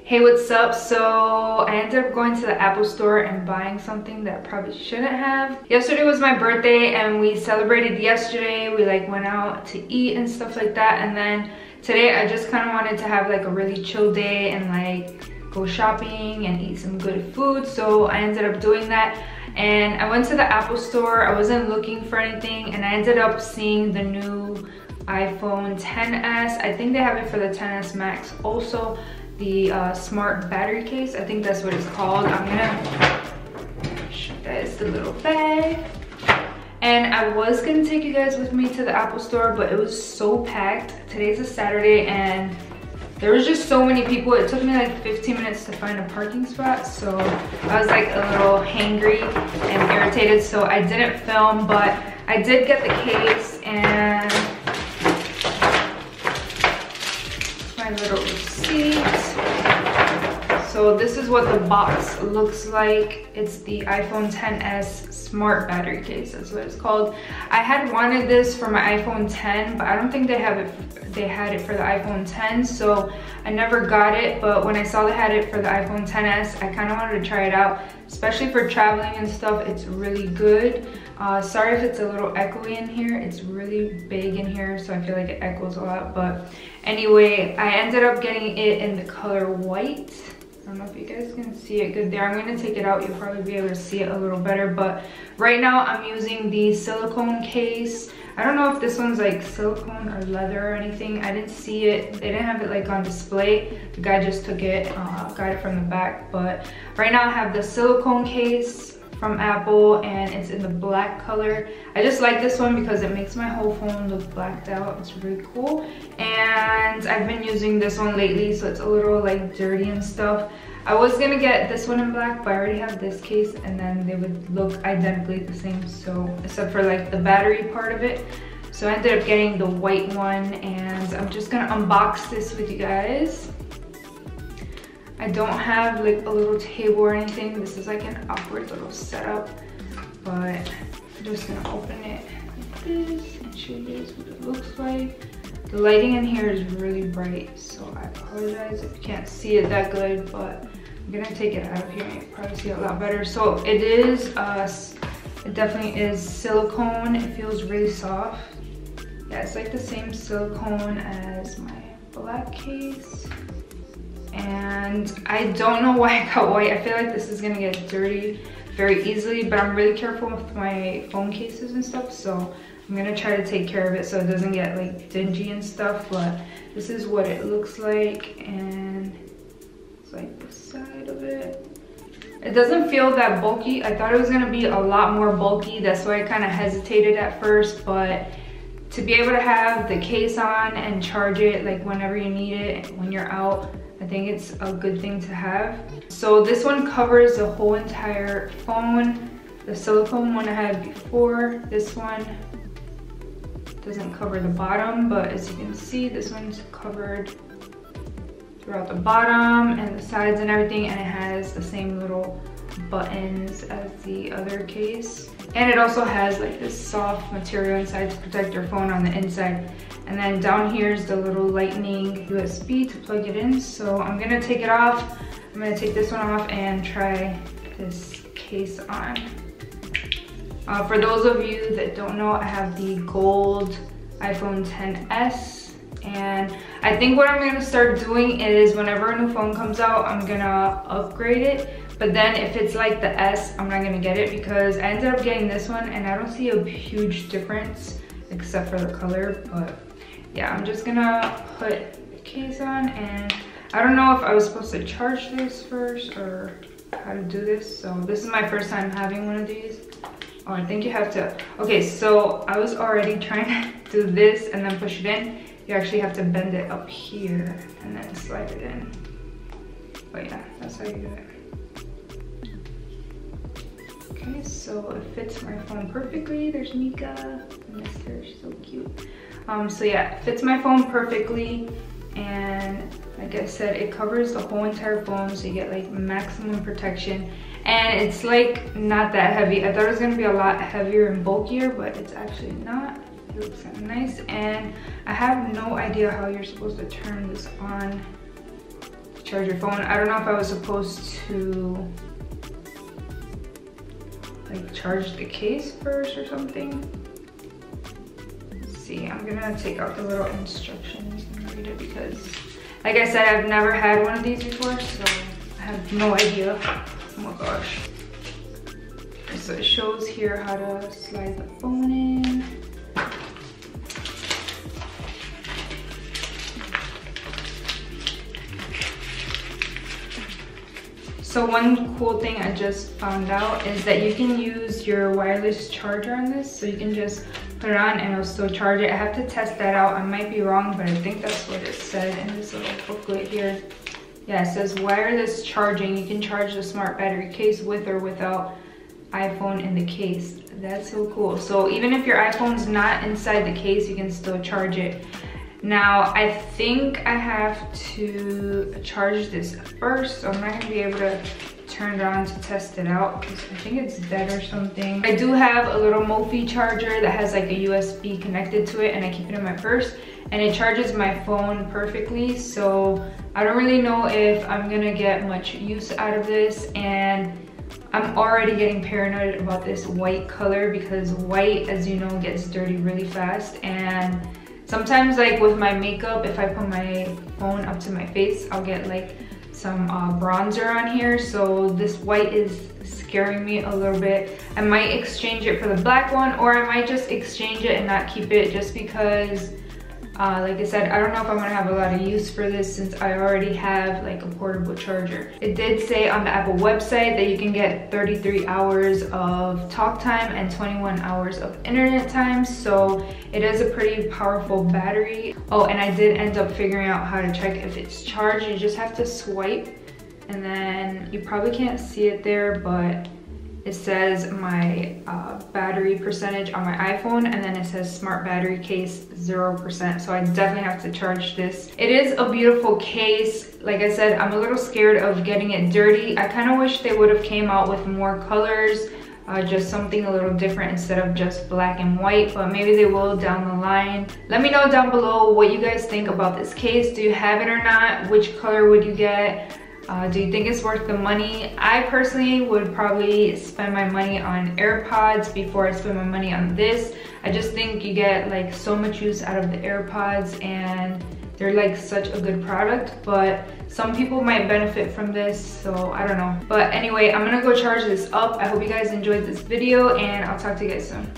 Hey, what's up? So I ended up going to the Apple store and buying something that I probably shouldn't have. Yesterday was my birthday and we celebrated yesterday. We like went out to eat and stuff like that, and then today I just kind of wanted to have like a really chill day and like go shopping and eat some good food. So I ended up doing that and I went to the Apple store. I wasn't looking for anything and I ended up seeing the new iPhone XS. I think they have it for the XS Max also. The smart battery case, I think that's what it's called. I'm gonna show you guys the little bag. And I was gonna take you guys with me to the Apple store, but it was so packed. Today's a Saturday and there was just so many people. It took me like 15 minutes to find a parking spot, so I was like a little hangry and irritated, so I didn't film, but I did get the case and my little receipt. So this is what the box looks like. It's the iPhone XS smart battery case, that's what it's called. I had wanted this for my iPhone 10, but I don't think they had it for the iPhone 10, so I never got it. But when I saw they had it for the iPhone XS, I kind of wanted to try it out, especially for traveling and stuff. It's really good. Sorry if it's a little echoey in here. It's really big in here, so I feel like it echoes a lot. But anyway, I ended up getting it in the color white. I don't know if you guys can see it good there. I'm going to take it out. You'll probably be able to see it a little better. But right now I'm using the silicone case. I don't know if this one's like silicone or leather or anything. I didn't see it. They didn't have it like on display. The guy just took it, got it from the back. But right now I have the silicone case from Apple and it's in the black color. I just like this one because it makes my whole phone look blacked out. It's really cool. And I've been using this one lately, so it's a little like dirty and stuff. I was gonna get this one in black, but I already have this case and then they would look identically the same, so except for like the battery part of it. So I ended up getting the white one and I'm just gonna unbox this with you guys. I don't have like a little table or anything. This is like an awkward little setup, but I'm just gonna open it like this and show you guys what it looks like. The lighting in here is really bright, so I apologize if you can't see it that good, but I'm gonna take it out of here and you can probably see it a lot better. So it is, it definitely is silicone. It feels really soft. Yeah, it's like the same silicone as my black case. And I don't know why I got white. I feel like this is gonna get dirty very easily, but I'm really careful with my phone cases and stuff, so I'm gonna try to take care of it so it doesn't get like dingy and stuff. But this is what it looks like, and it's like the side of it. It doesn't feel that bulky. I thought it was gonna be a lot more bulky. That's why I kind of hesitated at first, but to be able to have the case on and charge it like whenever you need it, when you're out, I think it's a good thing to have. So this one covers the whole entire phone. The silicone one I had before, this one doesn't cover the bottom, but as you can see, this one's covered throughout the bottom and the sides and everything, and it has the same little buttons as the other case. And it also has like this soft material inside to protect your phone on the inside. And then down here is the little lightning USB to plug it in. So I'm gonna take it off. I'm gonna take this one off and try this case on. For those of you that don't know, I have the gold iPhone XS. And I think what I'm gonna start doing is whenever a new phone comes out, I'm gonna upgrade it. But then if it's like the S, I'm not gonna get it because I ended up getting this one and I don't see a huge difference except for the color. But yeah, I'm just gonna put the case on, and I don't know if I was supposed to charge this first or how to do this. So this is my first time having one of these. Oh, I think you have to, okay, so I was already trying to do this and then push it in. You actually have to bend it up here and then slide it in. But yeah, that's how you do it. Okay, so it fits my phone perfectly. There's Mika, I miss her, she's so cute. So yeah, it fits my phone perfectly, and like I said, it covers the whole entire phone, so you get like maximum protection. And it's like not that heavy. I thought it was gonna be a lot heavier and bulkier, but it's actually not. It looks kind of nice, and I have no idea how you're supposed to turn this on. charge your phone. I don't know if I was supposed to like charge the case first or something. Let's see, I'm gonna take out the little instructions and read it because, like I said, I've never had one of these before, so I have no idea. Oh my gosh. So it shows here how to slide the phone in. So one cool thing I just found out is that you can use your wireless charger on this. So you can just put it on and it'll still charge it. I have to test that out. I might be wrong, but I think that's what it said in this little booklet here. Yeah, it says wireless charging. You can charge the smart battery case with or without iPhone in the case. That's so cool. So even if your iPhone's not inside the case, you can still charge it. Now, I think I have to charge this first, so I'm not gonna be able to turn it on to test it out because I think it's dead or something. I do have a little Mophie charger that has like a USB connected to it, and I keep it in my purse, and it charges my phone perfectly. So I don't really know if I'm gonna get much use out of this, and I'm already getting paranoid about this white color because white, as you know, gets dirty really fast. And sometimes, like with my makeup, if I put my phone up to my face, I'll get like some bronzer on here. So this white is scaring me a little bit. I might exchange it for the black one, or I might just exchange it and not keep it just because, like I said, I don't know if I'm gonna have a lot of use for this since I already have like a portable charger. It did say on the Apple website that you can get 33 hours of talk time and 21 hours of internet time, so it is a pretty powerful battery. Oh, and I did end up figuring out how to check if it's charged. You just have to swipe, and then you probably can't see it there, but it says my battery percentage on my iPhone, and then it says smart battery case 0%. So I definitely have to charge this. It is a beautiful case. Like I said, I'm a little scared of getting it dirty. I kind of wish they would have came out with more colors, just something a little different instead of just black and white, but maybe they will down the line. Let me know down below what you guys think about this case. Do you have it or not? Which color would you get? Do you think it's worth the money? I personally would probably spend my money on AirPods before I spend my money on this. I just think you get like so much use out of the AirPods, and they're like such a good product, but some people might benefit from this, so I don't know. But anyway, I'm gonna go charge this up. I hope you guys enjoyed this video, and I'll talk to you guys soon.